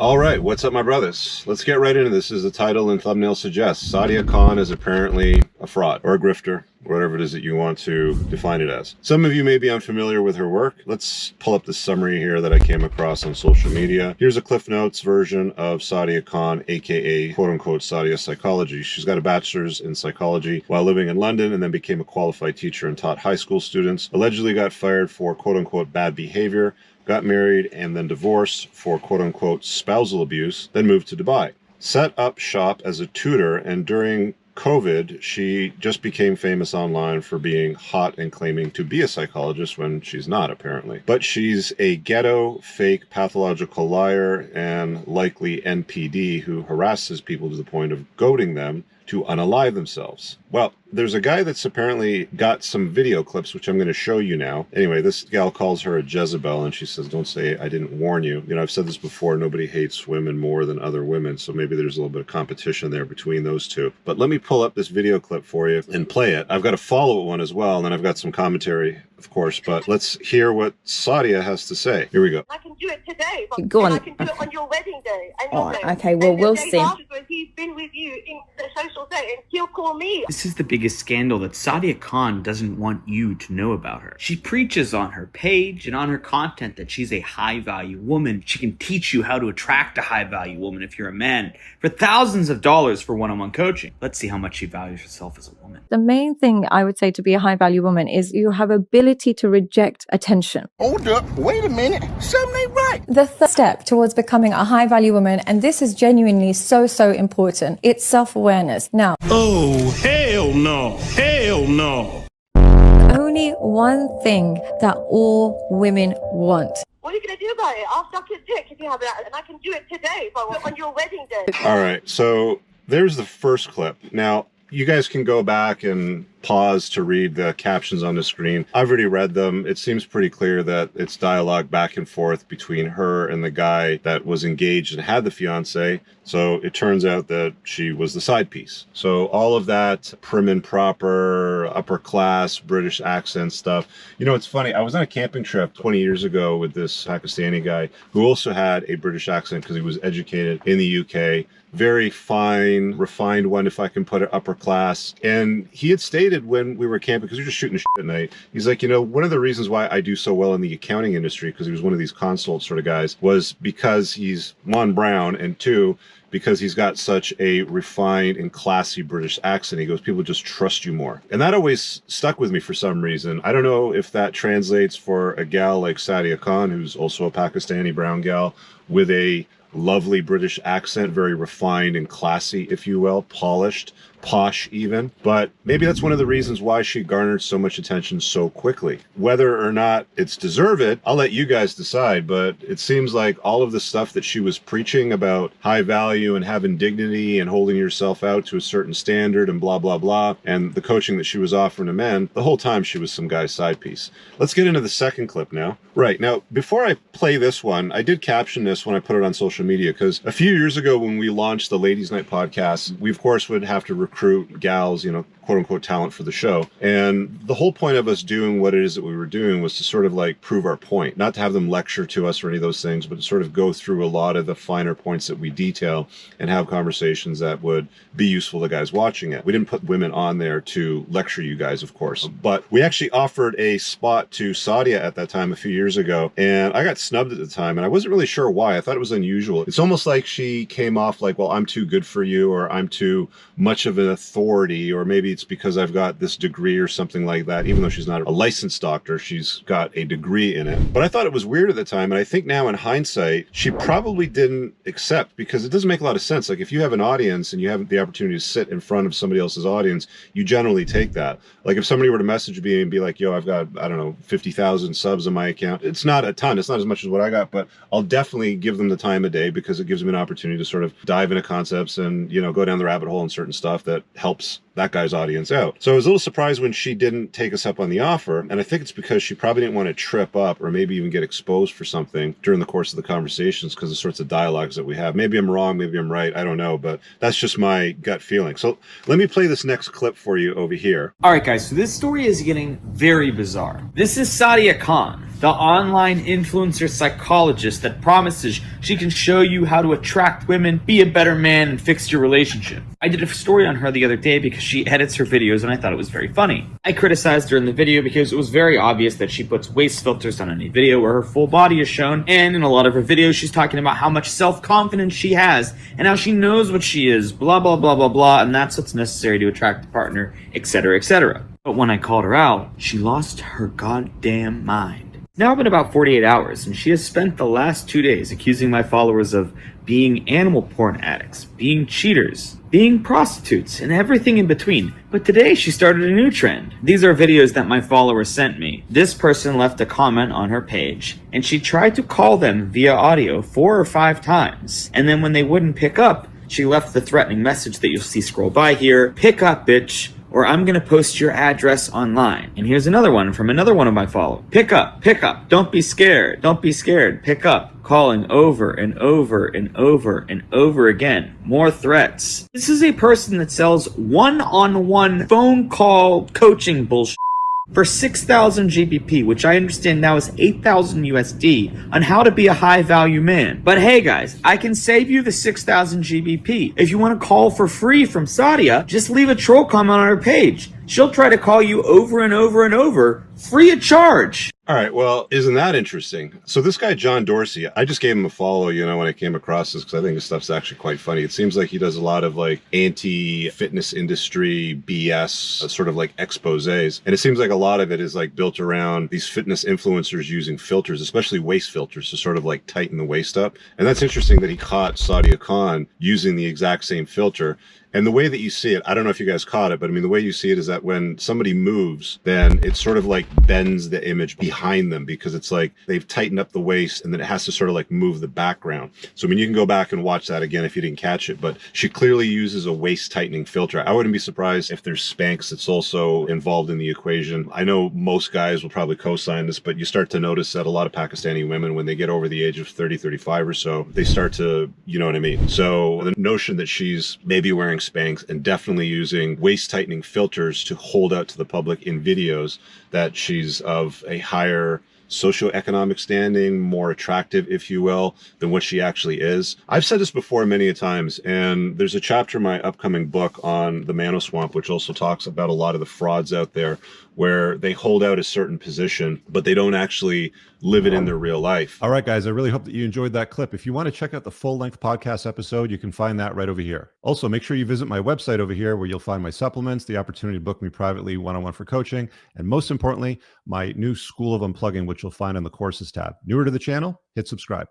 All right, what's up, my brothers? Let's get right into this. As the title and thumbnail suggests, Sadia Khan is apparently a fraud or a grifter, whatever it is that you want to define it as. Some of you may be unfamiliar with her work. Let's pull up the summary here that I came across on social media. Here's a Cliff Notes version of Sadia Khan, aka quote-unquote Sadia Psychology. She's got a bachelor's in psychology while living in London and then became a qualified teacher and taught high school students. Allegedly got fired for quote-unquote bad behavior, got married and then divorced for quote-unquote spousal abuse, then moved to Dubai. Set up shop as a tutor, and during COVID, she just became famous online for being hot and claiming to be a psychologist when she's not, apparently. But she's a ghetto, fake, pathological liar and likely NPD who harasses people to the point of goading them to unalive themselves. Well, there's a guy that's apparently got some video clips, which I'm going to show you now. Anyway, this gal calls her a Jezebel, and she says, don't say I didn't warn you. You know, I've said this before, nobody hates women more than other women, so maybe there's a little bit of competition there between those two. But let me pull up this video clip for you and play it. I've got a follow-up one as well, and then I've got some commentary, of course, but let's hear what Sadia has to say. Here we go. I can do it today. Go on. I can do it on your wedding day. And Oh, okay, well, we'll see. When he's been with you in the social setting, he'll call me. This is the biggest scandal that Sadia Khan doesn't want you to know about her. She preaches on her page and on her content that she's a high-value woman. She can teach you how to attract a high-value woman if you're a man for thousands of dollars for one-on-one coaching. Let's see how much she values herself as a woman. The main thing I would say to be a high-value woman is you have ability to reject attention. Hold up, wait a minute, something ain't right. The third step towards becoming a high-value woman, and this is genuinely so important, it's self-awareness. Now, Oh, hell no, hell no. only one thing that all women want. What are you going to do about it? I'll suck your dick if you have that, and I can do it today if I want on your wedding day. All right, so there's the first clip. Now, you guys can go back and pause to read the captions on the screen. I've already read them. It seems pretty clear that it's dialogue back and forth between her and the guy that was engaged and had the fiance. So it turns out that she was the side piece. So all of that prim and proper, upper class, British accent stuff. You know, it's funny. I was on a camping trip 20 years ago with this Pakistani guy who also had a British accent because he was educated in the UK. Very fine, refined one, if I can put it, upper class. And he had stated when we were camping, because we were just shooting shit at night, he's like, you know, one of the reasons why I do so well in the accounting industry, because he was one of these consult sort of guys, was because he's, one, brown, and two, because he's got such a refined and classy British accent. He goes, people just trust you more. And that always stuck with me for some reason. I don't know if that translates for a gal like Sadia Khan, who's also a Pakistani brown gal with a lovely British accent, very refined and classy, if you will, polished, posh even. But maybe that's one of the reasons why she garnered so much attention so quickly. Whether or not it's deserved, I'll let you guys decide, but it seems like all of the stuff that she was preaching about high value and having dignity and holding yourself out to a certain standard and blah, blah, blah, and the coaching that she was offering to men, the whole time she was some guy's side piece. Let's get into the second clip now. Right, now, before I play this one, I did caption this when I put it on social media, because a few years ago when we launched the Ladies Night podcast, we of course would have to recruit gals, you know, quote unquote talent for the show. And the whole point of us doing what it is that we were doing was to sort of like prove our point, not to have them lecture to us or any of those things, but to sort of go through a lot of the finer points that we detail and have conversations that would be useful to guys watching it. We didn't put women on there to lecture you guys, of course, but we actually offered a spot to Saudia at that time a few years ago, and I got snubbed at the time, and I wasn't really sure why. I thought it was unusual. It's almost like she came off like, well, I'm too good for you, or I'm too much of an authority, or maybe it's because I've got this degree or something like that. Even though she's not a licensed doctor, she's got a degree in it. But I thought it was weird at the time, and I think now in hindsight, she probably didn't accept, because it doesn't make a lot of sense. Like if you have an audience and you have the opportunity to sit in front of somebody else's audience, you generally take that. Like if somebody were to message me and be like, yo, I've got, I don't know, 50,000 subs on my account. It's not a ton. It's not as much as what I got, but I'll definitely give them the time of day, because it gives me an opportunity to sort of dive into concepts and, you know, go down the rabbit hole in certain stuff that helps that guy's audience out. So I was a little surprised when she didn't take us up on the offer. And I think it's because she probably didn't want to trip up or maybe even get exposed for something during the course of the conversations because of the sorts of dialogues that we have. Maybe I'm wrong, maybe I'm right, I don't know, but that's just my gut feeling. So let me play this next clip for you over here. All right, guys, so this story is getting very bizarre. This is Sadia Khan, the online influencer psychologist that promises she can show you how to attract women, be a better man, and fix your relationship. I did a story on her the other day because she edits her videos and I thought it was very funny. I criticized her in the video because it was very obvious that she puts waist filters on any video where her full body is shown, and in a lot of her videos she's talking about how much self-confidence she has and how she knows what she is, blah blah blah blah blah, and that's what's necessary to attract a partner, etc. etc. But when I called her out, she lost her goddamn mind. Now been about 48 hours, and she has spent the last 2 days accusing my followers of being animal porn addicts, being cheaters, being prostitutes, and everything in between. But today she started a new trend. These are videos that my followers sent me. This person left a comment on her page, and she tried to call them via audio 4 or 5 times. And then when they wouldn't pick up, she left the threatening message that you'll see scroll by here: "Pick up, bitch, or I'm gonna post your address online." And here's another one from another one of my followers. Pick up, don't be scared, pick up. Calling over and over and over and over again. More threats. This is a person that sells one-on-one phone call coaching bullshit for 6,000 GBP, which I understand now is 8,000 USD, on how to be a high-value man. But hey guys, I can save you the 6,000 GBP. If you want to call for free from Sadia, just leave a troll comment on her page. She'll try to call you over and over and over, free of charge. All right, well, isn't that interesting? So this guy, John Dorsey, I just gave him a follow, when I came across this because I think his stuff's actually quite funny. It seems like he does a lot of like anti-fitness industry BS, sort of like exposés. And it seems like a lot of it is like built around these fitness influencers using filters, especially waist filters, to sort of like tighten the waist up. And that's interesting that he caught Sadia Khan using the exact same filter. And the way that you see it, I don't know if you guys caught it, but I mean, the way you see it is that when somebody moves, then it sort of like bends the image behind them because it's like they've tightened up the waist and then it has to sort of like move the background. So I mean, you can go back and watch that again if you didn't catch it, but she clearly uses a waist tightening filter. I wouldn't be surprised if there's Spanx that's also involved in the equation. I know most guys will probably co-sign this, but you start to notice that a lot of Pakistani women, when they get over the age of 30, 35 or so, they start to, you know what I mean? So the notion that she's maybe wearing Spanx and definitely using waist tightening filters to hold out to the public in videos that she's of a higher socioeconomic standing, more attractive, if you will, than what she actually is. I've said this before many a times, and there's a chapter in my upcoming book on the Mano Swamp, which also talks about a lot of the frauds out there where they hold out a certain position, but they don't actually live it in their real life. All right, guys, I really hope that you enjoyed that clip. If you want to check out the full-length podcast episode, you can find that right over here. Also, make sure you visit my website over here where you'll find my supplements, the opportunity to book me privately one-on-one for coaching, and most importantly, my new School of Unplugging, which you'll find on the courses tab. Newer to the channel? Hit subscribe.